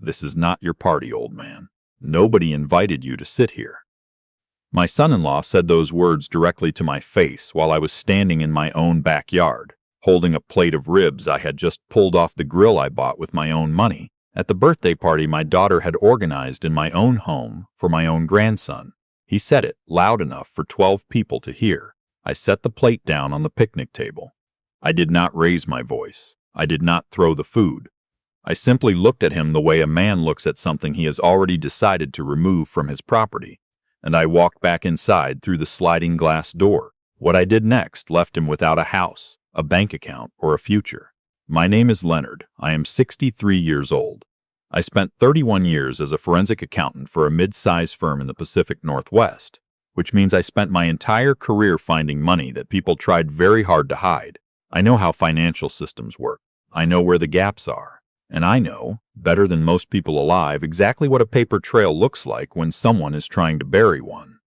"This is not your party, old man. Nobody invited you to sit here." My son-in-law said those words directly to my face while I was standing in my own backyard, holding a plate of ribs I had just pulled off the grill I bought with my own money at the birthday party my daughter had organized in my own home for my own grandson. He said it loud enough for 12 people to hear. I set the plate down on the picnic table. I did not raise my voice. I did not throw the food. I simply looked at him the way a man looks at something he has already decided to remove from his property, and I walked back inside through the sliding glass door. What I did next left him without a house, a bank account, or a future. My name is Leonard. I am 63 years old. I spent 31 years as a forensic accountant for a mid-size firm in the Pacific Northwest, which means I spent my entire career finding money that people tried very hard to hide. I know how financial systems work. I know where the gaps are. And I know, better than most people alive, exactly what a paper trail looks like when someone is trying to bury one.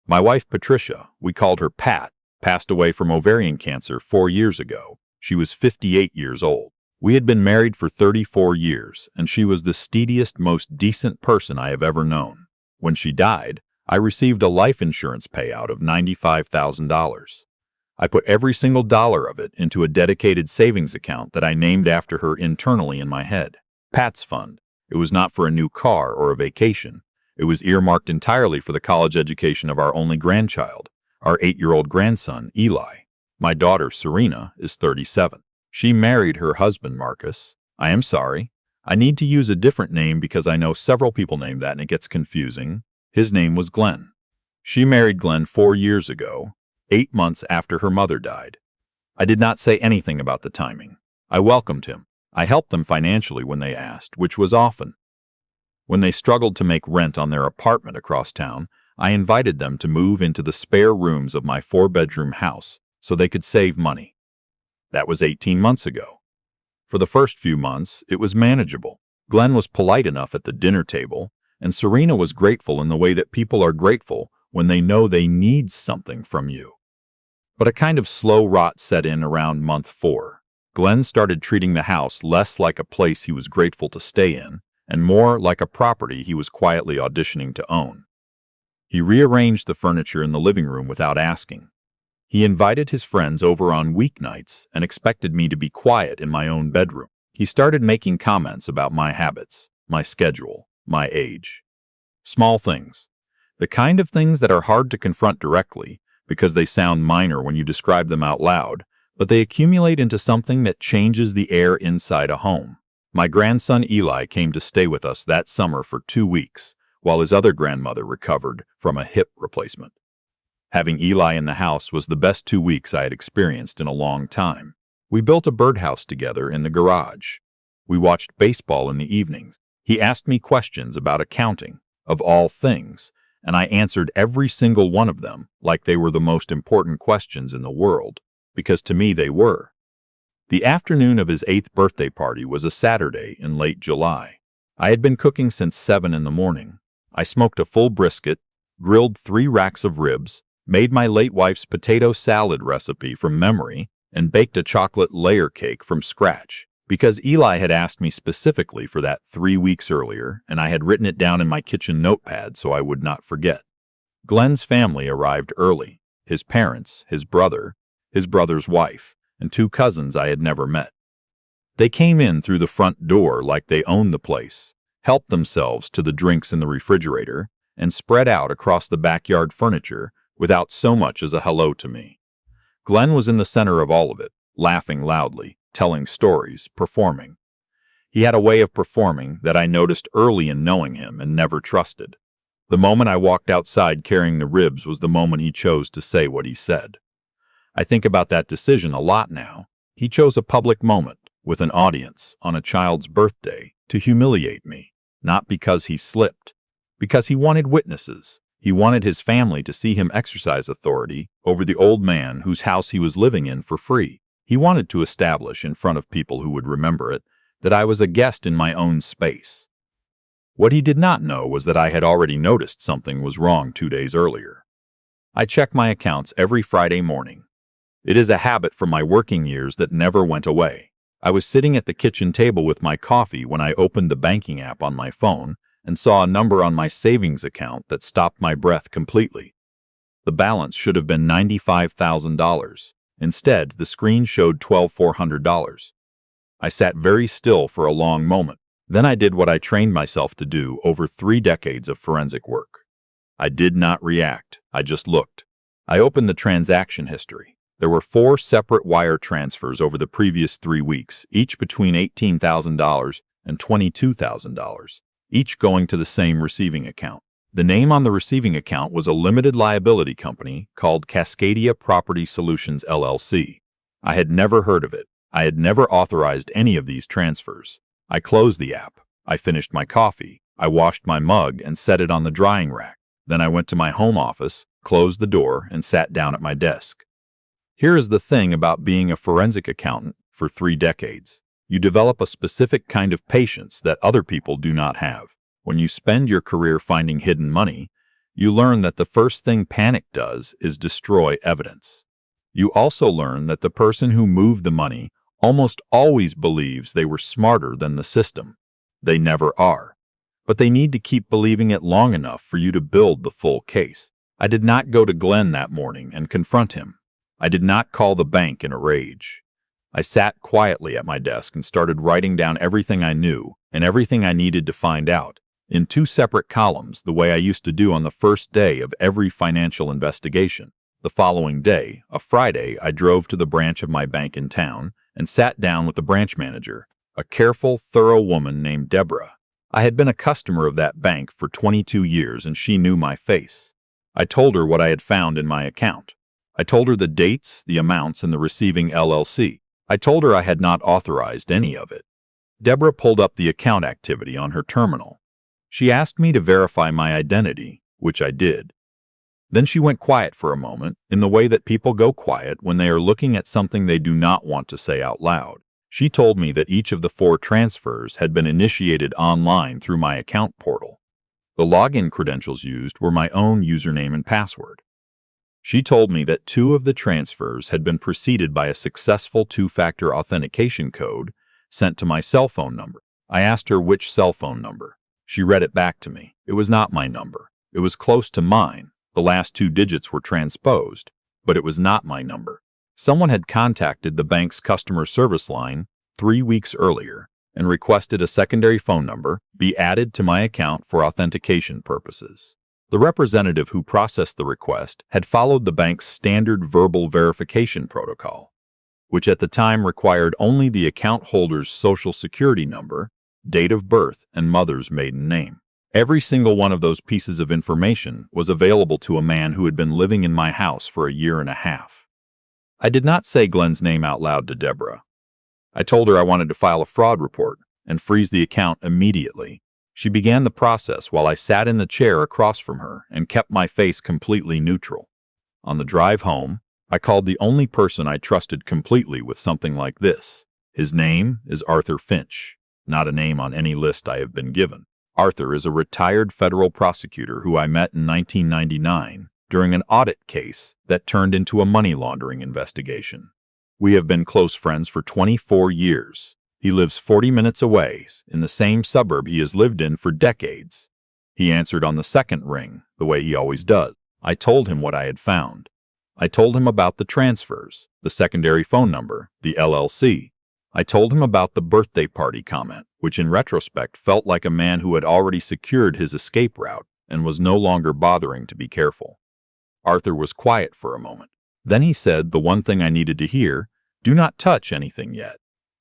My wife, Patricia, we called her Pat, passed away from ovarian cancer 4 years ago. She was 58 years old. We had been married for 34 years, and she was the steadiest, most decent person I have ever known. When she died, I received a life insurance payout of $95,000. I put every single dollar of it into a dedicated savings account that I named after her internally in my head. Pat's Fund. It was not for a new car or a vacation. It was earmarked entirely for the college education of our only grandchild, our 8-year-old grandson, Eli. My daughter, Serena, is 37. She married her husband, Marcus. I am sorry. I need to use a different name because I know several people named that and it gets confusing. His name was Glenn. She married Glenn 4 years ago, 8 months after her mother died. I did not say anything about the timing. I welcomed him. I helped them financially when they asked, which was often. When they struggled to make rent on their apartment across town, I invited them to move into the spare rooms of my 4-bedroom house so they could save money. That was 18 months ago. For the first few months, it was manageable. Glenn was polite enough at the dinner table, and Serena was grateful in the way that people are grateful when they know they need something from you. But a kind of slow rot set in around month 4. Glenn started treating the house less like a place he was grateful to stay in, and more like a property he was quietly auditioning to own. He rearranged the furniture in the living room without asking. He invited his friends over on weeknights and expected me to be quiet in my own bedroom. He started making comments about my habits, my schedule, my age. Small things. The kind of things that are hard to confront directly because they sound minor when you describe them out loud, but they accumulate into something that changes the air inside a home. My grandson Eli came to stay with us that summer for 2 weeks, while his other grandmother recovered from a hip replacement. Having Eli in the house was the best 2 weeks I had experienced in a long time. We built a birdhouse together in the garage. We watched baseball in the evenings. He asked me questions about accounting, of all things, and I answered every single one of them like they were the most important questions in the world, because to me they were. The afternoon of his 8th birthday party was a Saturday in late July. I had been cooking since 7 in the morning. I smoked a full brisket, grilled 3 racks of ribs, made my late wife's potato salad recipe from memory, and baked a chocolate layer cake from scratch, because Eli had asked me specifically for that 3 weeks earlier, and I had written it down in my kitchen notepad so I would not forget. Glenn's family arrived early. His parents, his brother's wife, and 2 cousins I had never met. They came in through the front door like they owned the place, helped themselves to the drinks in the refrigerator, and spread out across the backyard furniture without so much as a hello to me. Glenn was in the center of all of it, laughing loudly, telling stories, performing. He had a way of performing that I noticed early in knowing him and never trusted. The moment I walked outside carrying the ribs was the moment he chose to say what he said. I think about that decision a lot now. He chose a public moment, with an audience, on a child's birthday, to humiliate me, not because he slipped, because he wanted witnesses. He wanted his family to see him exercise authority over the old man whose house he was living in for free. He wanted to establish in front of people who would remember it that I was a guest in my own space. What he did not know was that I had already noticed something was wrong 2 days earlier. I check my accounts every Friday morning. It is a habit from my working years that never went away. I was sitting at the kitchen table with my coffee when I opened the banking app on my phone and saw a number on my savings account that stopped my breath completely. The balance should have been $95,000. Instead, the screen showed $12,400. I sat very still for a long moment. Then I did what I trained myself to do over 3 decades of forensic work. I did not react. I just looked. I opened the transaction history. There were 4 separate wire transfers over the previous 3 weeks, each between $18,000 and $22,000, each going to the same receiving account. The name on the receiving account was a limited liability company called Cascadia Property Solutions, LLC. I had never heard of it. I had never authorized any of these transfers. I closed the app. I finished my coffee. I washed my mug and set it on the drying rack. Then I went to my home office, closed the door, and sat down at my desk. Here is the thing about being a forensic accountant for 3 decades. You develop a specific kind of patience that other people do not have. When you spend your career finding hidden money, you learn that the first thing panic does is destroy evidence. You also learn that the person who moved the money almost always believes they were smarter than the system. They never are. But they need to keep believing it long enough for you to build the full case. I did not go to Glenn that morning and confront him. I did not call the bank in a rage. I sat quietly at my desk and started writing down everything I knew and everything I needed to find out, in 2 separate columns, the way I used to do on the first day of every financial investigation. The following day, a Friday, I drove to the branch of my bank in town and sat down with the branch manager, a careful, thorough woman named Deborah. I had been a customer of that bank for 22 years and she knew my face. I told her what I had found in my account. I told her the dates, the amounts, and the receiving LLC. I told her I had not authorized any of it. Deborah pulled up the account activity on her terminal. She asked me to verify my identity, which I did. Then she went quiet for a moment, in the way that people go quiet when they are looking at something they do not want to say out loud. She told me that each of the 4 transfers had been initiated online through my account portal. The login credentials used were my own username and password. She told me that 2 of the transfers had been preceded by a successful 2-factor authentication code sent to my cell phone number. I asked her which cell phone number. She read it back to me. It was not my number. It was close to mine. The last 2 digits were transposed, but it was not my number. Someone had contacted the bank's customer service line 3 weeks earlier and requested a secondary phone number be added to my account for authentication purposes. The representative who processed the request had followed the bank's standard verbal verification protocol, which at the time required only the account holder's social security number, date of birth, and mother's maiden name. Every single one of those pieces of information was available to a man who had been living in my house for a year and a half. I did not say Glenn's name out loud to Deborah. I told her I wanted to file a fraud report and freeze the account immediately. She began the process while I sat in the chair across from her and kept my face completely neutral. On the drive home, I called the only person I trusted completely with something like this. His name is Arthur Finch, not a name on any list I have been given. Arthur is a retired federal prosecutor who I met in 1999 during an audit case that turned into a money laundering investigation. We have been close friends for 24 years. He lives 40 minutes away, in the same suburb he has lived in for decades. He answered on the second ring, the way he always does. I told him what I had found. I told him about the transfers, the secondary phone number, the LLC. I told him about the birthday party comment, which in retrospect felt like a man who had already secured his escape route and was no longer bothering to be careful. Arthur was quiet for a moment. Then he said the one thing I needed to hear: do not touch anything yet.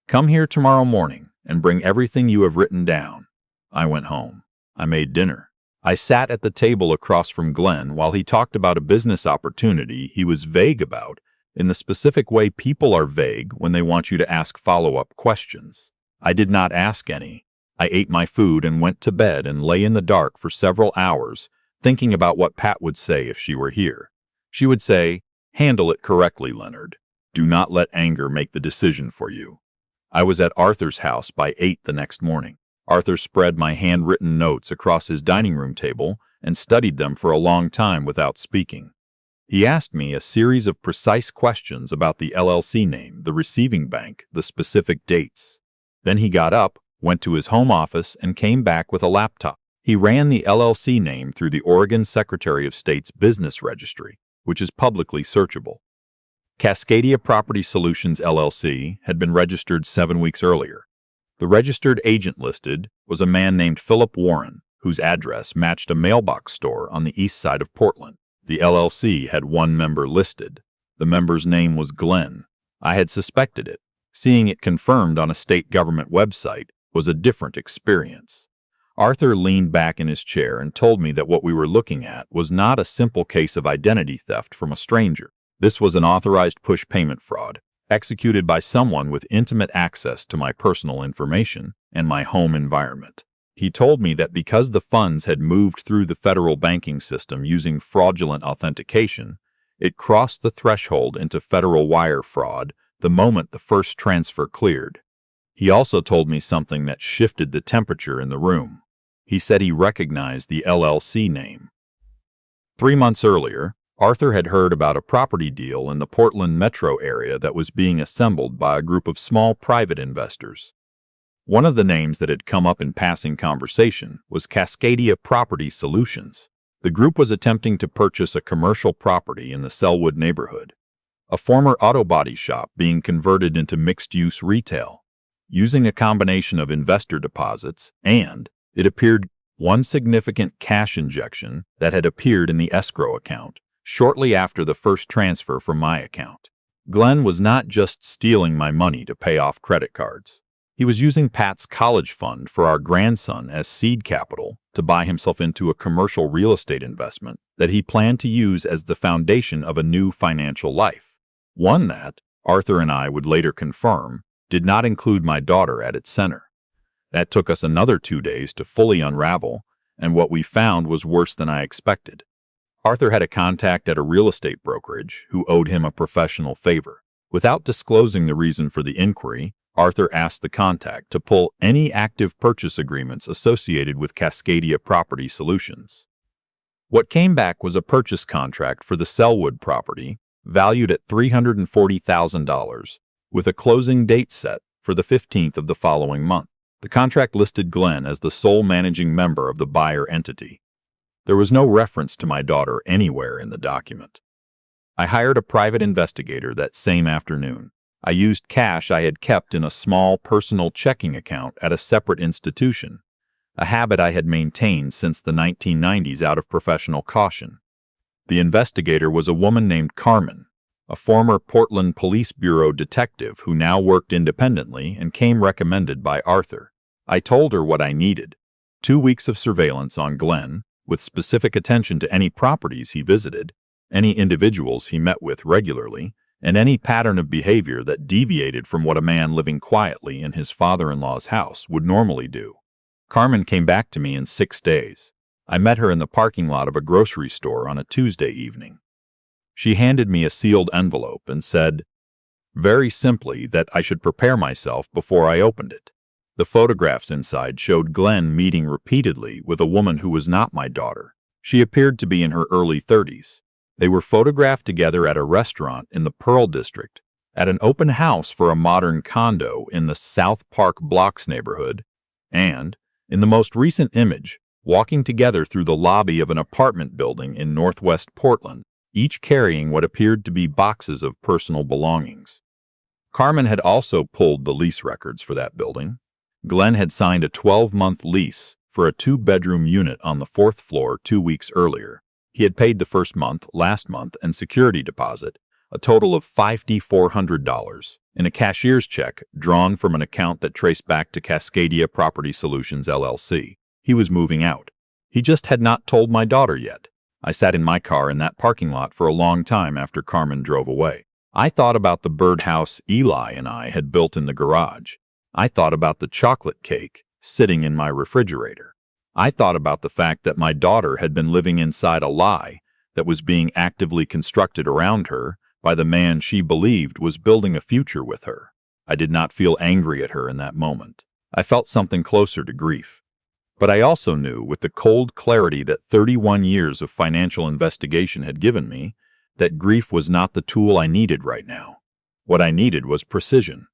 Come here tomorrow morning and bring everything you have written down. I went home. I made dinner. I sat at the table across from Glenn while he talked about a business opportunity he was vague about, in the specific way people are vague when they want you to ask follow-up questions. I did not ask any. I ate my food and went to bed and lay in the dark for several hours, thinking about what Pat would say if she were here. She would say, "Handle it correctly, Leonard. Do not let anger make the decision for you." I was at Arthur's house by 8 the next morning. Arthur spread my handwritten notes across his dining room table and studied them for a long time without speaking. He asked me a series of precise questions about the LLC name, the receiving bank, the specific dates. Then he got up, went to his home office, and came back with a laptop. He ran the LLC name through the Oregon Secretary of State's Business Registry, which is publicly searchable. Cascadia Property Solutions LLC had been registered 7 weeks earlier. The registered agent listed was a man named Philip Warren, whose address matched a mailbox store on the east side of Portland. The LLC had one member listed. The member's name was Glenn. I had suspected it. Seeing it confirmed on a state government website was a different experience. Arthur leaned back in his chair and told me that what we were looking at was not a simple case of identity theft from a stranger. This was an authorized push payment fraud, executed by someone with intimate access to my personal information and my home environment. He told me that because the funds had moved through the federal banking system using fraudulent authentication, it crossed the threshold into federal wire fraud the moment the first transfer cleared. He also told me something that shifted the temperature in the room. He said he recognized the LLC name. 3 months earlier, Arthur had heard about a property deal in the Portland metro area that was being assembled by a group of small private investors. One of the names that had come up in passing conversation was Cascadia Property Solutions. The group was attempting to purchase a commercial property in the Sellwood neighborhood, a former auto body shop being converted into mixed-use retail, using a combination of investor deposits and, it appeared, one significant cash injection that had appeared in the escrow account shortly after the first transfer from my account. Glenn was not just stealing my money to pay off credit cards. He was using Pat's college fund for our grandson as seed capital to buy himself into a commercial real estate investment that he planned to use as the foundation of a new financial life. One that, Arthur and I would later confirm, did not include my daughter at its center. That took us another 2 days to fully unravel, and what we found was worse than I expected. Arthur had a contact at a real estate brokerage who owed him a professional favor. Without disclosing the reason for the inquiry, Arthur asked the contact to pull any active purchase agreements associated with Cascadia Property Solutions. What came back was a purchase contract for the Sellwood property, valued at $340,000, with a closing date set for the 15th of the following month. The contract listed Glenn as the sole managing member of the buyer entity. There was no reference to my daughter anywhere in the document. I hired a private investigator that same afternoon. I used cash I had kept in a small personal checking account at a separate institution, a habit I had maintained since the 1990s out of professional caution. The investigator was a woman named Carmen, a former Portland Police Bureau detective who now worked independently and came recommended by Arthur. I told her what I needed: 2 weeks of surveillance on Glenn, with specific attention to any properties he visited, any individuals he met with regularly, and any pattern of behavior that deviated from what a man living quietly in his father-in-law's house would normally do. Carmen came back to me in 6 days. I met her in the parking lot of a grocery store on a Tuesday evening. She handed me a sealed envelope and said, very simply, that I should prepare myself before I opened it. The photographs inside showed Glenn meeting repeatedly with a woman who was not my daughter. She appeared to be in her early 30s. They were photographed together at a restaurant in the Pearl District, at an open house for a modern condo in the South Park Blocks neighborhood, and, in the most recent image, walking together through the lobby of an apartment building in northwest Portland, each carrying what appeared to be boxes of personal belongings. Carmen had also pulled the lease records for that building. Glenn had signed a 12-month lease for a 2-bedroom unit on the 4th floor 2 weeks earlier. He had paid the first month, last month, and security deposit, a total of $5,400, in a cashier's check drawn from an account that traced back to Cascadia Property Solutions LLC. He was moving out. He just had not told my daughter yet. I sat in my car in that parking lot for a long time after Carmen drove away. I thought about the birdhouse Eli and I had built in the garage. I thought about the chocolate cake sitting in my refrigerator. I thought about the fact that my daughter had been living inside a lie that was being actively constructed around her by the man she believed was building a future with her. I did not feel angry at her in that moment. I felt something closer to grief. But I also knew, with the cold clarity that 31 years of financial investigation had given me, that grief was not the tool I needed right now. What I needed was precision.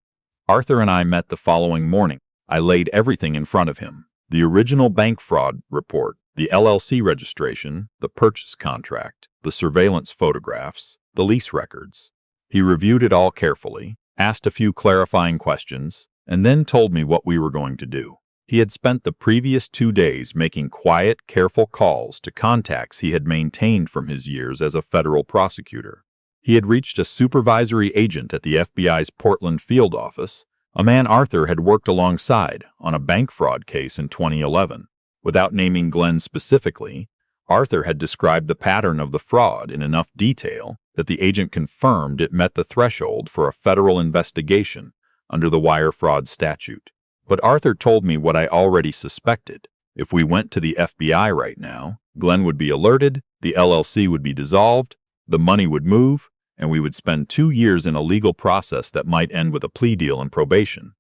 Arthur and I met the following morning. I laid everything in front of him: the original bank fraud report, the LLC registration, the purchase contract, the surveillance photographs, the lease records. He reviewed it all carefully, asked a few clarifying questions, and then told me what we were going to do. He had spent the previous 2 days making quiet, careful calls to contacts he had maintained from his years as a federal prosecutor. He had reached a supervisory agent at the FBI's Portland field office, a man Arthur had worked alongside on a bank fraud case in 2011. Without naming Glenn specifically, Arthur had described the pattern of the fraud in enough detail that the agent confirmed it met the threshold for a federal investigation under the wire fraud statute. But Arthur told me what I already suspected. If we went to the FBI right now, Glenn would be alerted, the LLC would be dissolved, the money would move, and we would spend 2 years in a legal process that might end with a plea deal and probation.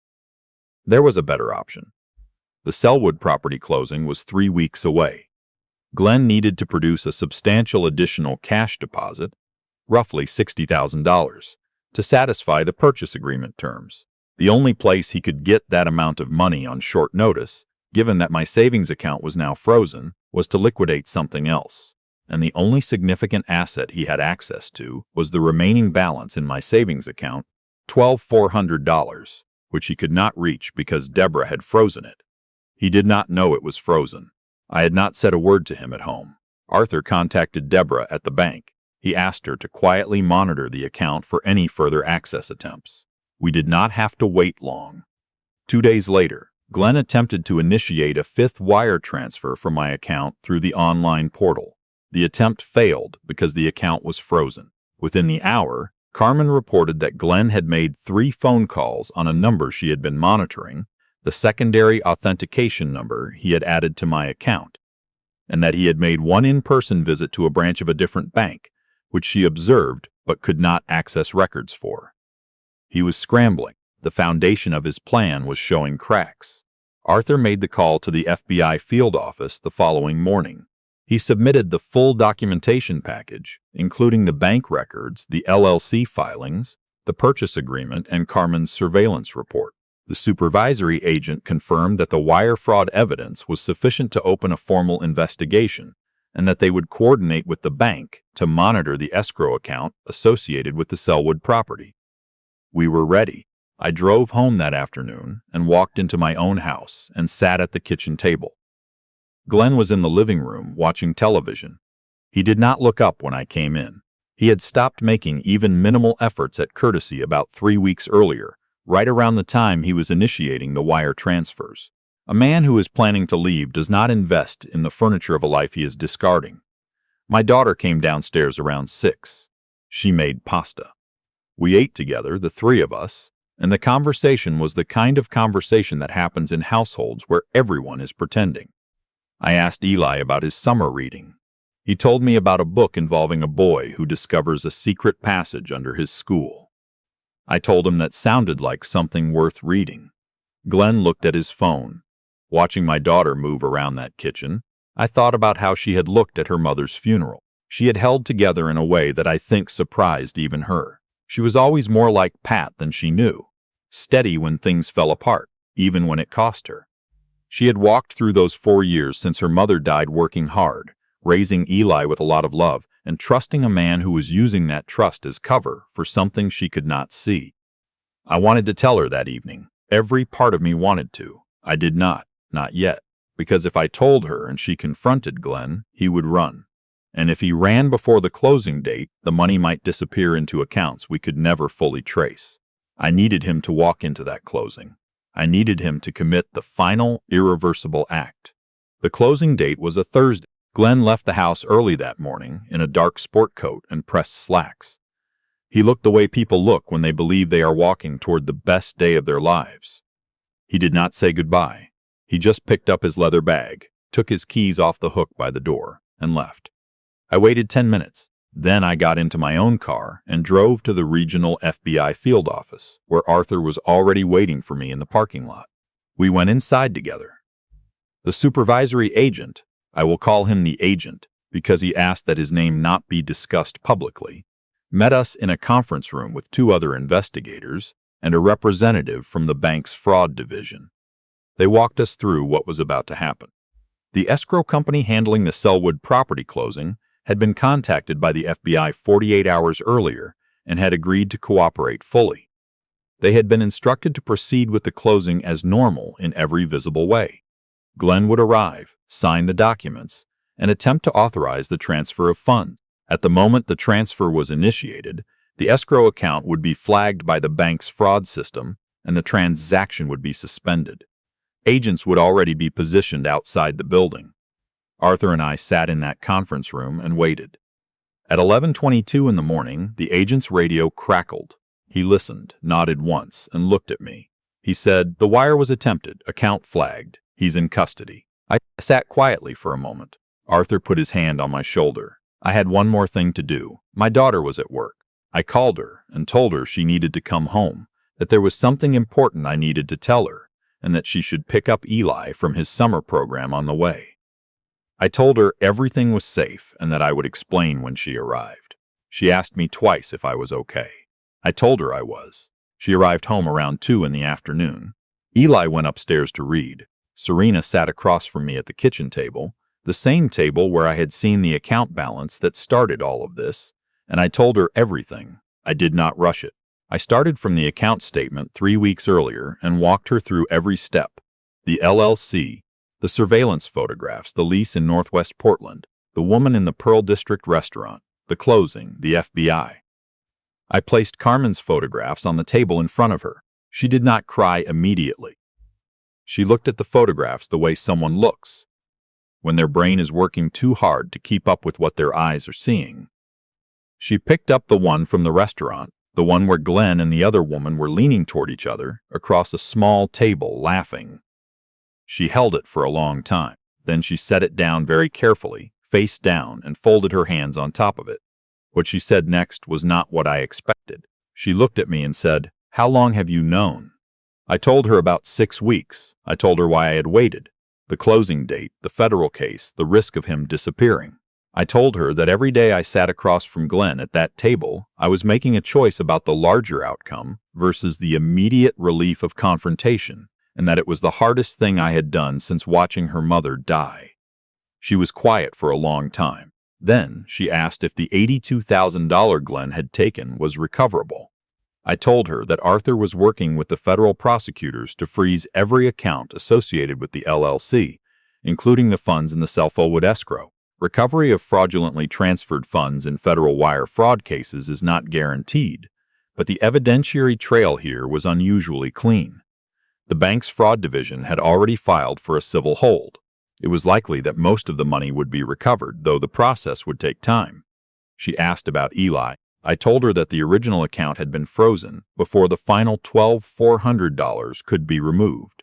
There was a better option. The Selwood property closing was 3 weeks away. Glenn needed to produce a substantial additional cash deposit, roughly $60,000, to satisfy the purchase agreement terms. The only place he could get that amount of money on short notice, given that my savings account was now frozen, was to liquidate something else. And the only significant asset he had access to was the remaining balance in my savings account, $12,400, which he could not reach because Deborah had frozen it. He did not know it was frozen. I had not said a word to him at home. Arthur contacted Deborah at the bank. He asked her to quietly monitor the account for any further access attempts. We did not have to wait long. 2 days later, Glenn attempted to initiate a 5th wire transfer from my account through the online portal. The attempt failed because the account was frozen. Within the hour, Carmen reported that Glenn had made 3 phone calls on a number she had been monitoring, the secondary authentication number he had added to my account, and that he had made 1 in-person visit to a branch of a different bank, which she observed but could not access records for. He was scrambling. The foundation of his plan was showing cracks. Arthur made the call to the FBI field office the following morning. He submitted the full documentation package, including the bank records, the LLC filings, the purchase agreement, and Carmen's surveillance report. The supervisory agent confirmed that the wire fraud evidence was sufficient to open a formal investigation, and that they would coordinate with the bank to monitor the escrow account associated with the Selwood property. We were ready. I drove home that afternoon and walked into my own house and sat at the kitchen table. Glenn was in the living room watching television. He did not look up when I came in. He had stopped making even minimal efforts at courtesy about 3 weeks earlier, right around the time he was initiating the wire transfers. A man who is planning to leave does not invest in the furniture of a life he is discarding. My daughter came downstairs around 6. She made pasta. We ate together, the 3 of us, and the conversation was the kind of conversation that happens in households where everyone is pretending. I asked Eli about his summer reading. He told me about a book involving a boy who discovers a secret passage under his school. I told him that sounded like something worth reading. Glenn looked at his phone. Watching my daughter move around that kitchen, I thought about how she had looked at her mother's funeral. She had held together in a way that I think surprised even her. She was always more like Pat than she knew, steady when things fell apart, even when it cost her. She had walked through those 4 years since her mother died working hard, raising Eli with a lot of love, and trusting a man who was using that trust as cover for something she could not see. I wanted to tell her that evening. Every part of me wanted to. I did not yet, because if I told her and she confronted Glenn, he would run. And if he ran before the closing date, the money might disappear into accounts we could never fully trace. I needed him to walk into that closing. I needed him to commit the final, irreversible act. The closing date was a Thursday. Glenn left the house early that morning in a dark sport coat and pressed slacks. He looked the way people look when they believe they are walking toward the best day of their lives. He did not say goodbye. He just picked up his leather bag, took his keys off the hook by the door, and left. I waited 10 minutes. Then I got into my own car and drove to the regional FBI field office, where Arthur was already waiting for me in the parking lot. We went inside together. The supervisory agent, I will call him the agent because he asked that his name not be discussed publicly, met us in a conference room with two other investigators and a representative from the bank's fraud division. They walked us through what was about to happen. The escrow company handling the Sellwood property closing had been contacted by the FBI 48 hours earlier and had agreed to cooperate fully. They had been instructed to proceed with the closing as normal in every visible way. Glenn would arrive, sign the documents, and attempt to authorize the transfer of funds. At the moment the transfer was initiated, the escrow account would be flagged by the bank's fraud system and the transaction would be suspended. Agents would already be positioned outside the building. Arthur and I sat in that conference room and waited. At 11:22 in the morning, the agent's radio crackled. He listened, nodded once, and looked at me. He said, "The wire was attempted, account flagged. He's in custody." I sat quietly for a moment. Arthur put his hand on my shoulder. I had one more thing to do. My daughter was at work. I called her and told her she needed to come home, that there was something important I needed to tell her, and that she should pick up Eli from his summer program on the way. I told her everything was safe and that I would explain when she arrived. She asked me twice if I was okay. I told her I was. She arrived home around 2 in the afternoon. Eli went upstairs to read. Serena sat across from me at the kitchen table, the same table where I had seen the account balance that started all of this, and I told her everything. I did not rush it. I started from the account statement 3 weeks earlier and walked her through every step. The LLC, the surveillance photographs, the lease in Northwest Portland, the woman in the Pearl District restaurant, the closing, the FBI. I placed Carmen's photographs on the table in front of her. She did not cry immediately. She looked at the photographs the way someone looks, when their brain is working too hard to keep up with what their eyes are seeing. She picked up the one from the restaurant, the one where Glenn and the other woman were leaning toward each other across a small table, laughing. She held it for a long time. Then she set it down very carefully, face down, and folded her hands on top of it. What she said next was not what I expected. She looked at me and said, "How long have you known?" I told her about 6 weeks. I told her why I had waited. The closing date, the federal case, the risk of him disappearing. I told her that every day I sat across from Glenn at that table, I was making a choice about the larger outcome versus the immediate relief of confrontation, and that it was the hardest thing I had done since watching her mother die. She was quiet for a long time. Then she asked if the $82,000 Glenn had taken was recoverable. I told her that Arthur was working with the federal prosecutors to freeze every account associated with the LLC, including the funds in the Sellwood escrow. Recovery of fraudulently transferred funds in federal wire fraud cases is not guaranteed, but the evidentiary trail here was unusually clean. The bank's fraud division had already filed for a civil hold. It was likely that most of the money would be recovered, though the process would take time. She asked about Eli. I told her that the original account had been frozen before the final $12,400 could be removed.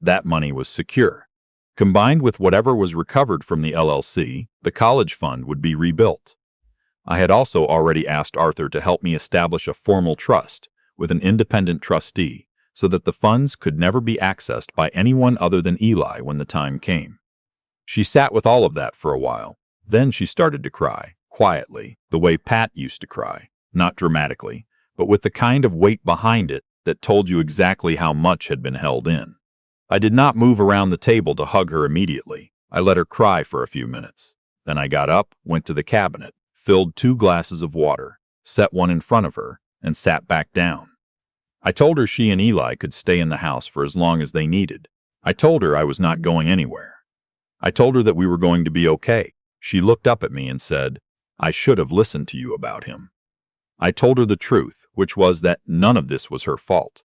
That money was secure. Combined with whatever was recovered from the LLC, the college fund would be rebuilt. I had also already asked Arthur to help me establish a formal trust with an independent trustee so that the funds could never be accessed by anyone other than Eli when the time came. She sat with all of that for a while. Then she started to cry, quietly, the way Pat used to cry, not dramatically, but with the kind of weight behind it that told you exactly how much had been held in. I did not move around the table to hug her immediately. I let her cry for a few minutes. Then I got up, went to the cabinet, filled 2 glasses of water, set one in front of her, and sat back down. I told her she and Eli could stay in the house for as long as they needed. I told her I was not going anywhere. I told her that we were going to be okay. She looked up at me and said, "I should have listened to you about him." I told her the truth, which was that none of this was her fault.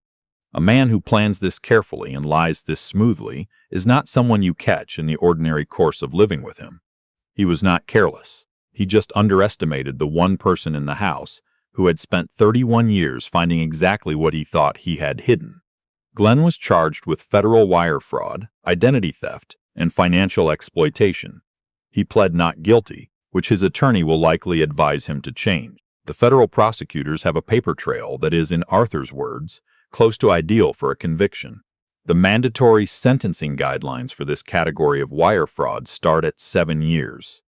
A man who plans this carefully and lies this smoothly is not someone you catch in the ordinary course of living with him. He was not careless. He just underestimated the one person in the house who had spent 31 years finding exactly what he thought he had hidden. Glenn was charged with federal wire fraud, identity theft, and financial exploitation. He pled not guilty, which his attorney will likely advise him to change. The federal prosecutors have a paper trail that is, in Arthur's words, close to ideal for a conviction. The mandatory sentencing guidelines for this category of wire fraud start at 7 years.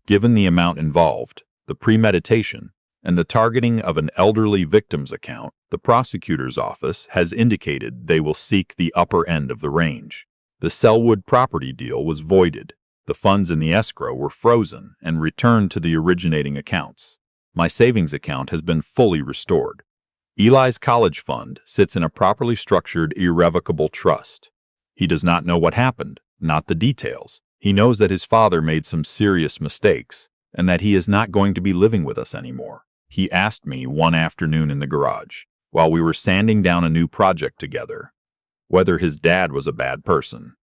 Given the amount involved, the premeditation, and the targeting of an elderly victim's account, the prosecutor's office has indicated they will seek the upper end of the range. The Selwood property deal was voided. The funds in the escrow were frozen and returned to the originating accounts. My savings account has been fully restored. Eli's college fund sits in a properly structured, irrevocable trust. He does not know what happened, not the details. He knows that his father made some serious mistakes and that he is not going to be living with us anymore. He asked me one afternoon in the garage, while we were sanding down a new project together, whether his dad was a bad person.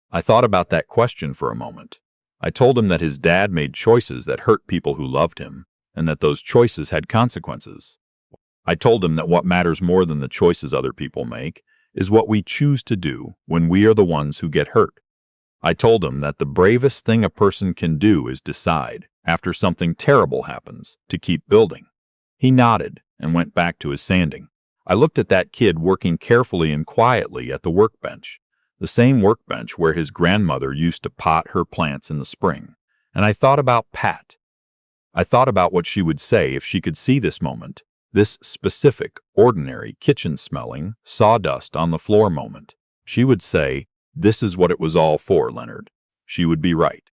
I thought about that question for a moment. I told him that his dad made choices that hurt people who loved him, and that those choices had consequences. I told him that what matters more than the choices other people make is what we choose to do when we are the ones who get hurt. I told him that the bravest thing a person can do is decide, after something terrible happens, to keep building. He nodded and went back to his sanding. I looked at that kid working carefully and quietly at the workbench, the same workbench where his grandmother used to pot her plants in the spring, and I thought about Pat. I thought about what she would say if she could see this moment, this specific, ordinary, kitchen-smelling, sawdust on the floor moment. She would say, "This is what it was all for, Leonard." She would be right.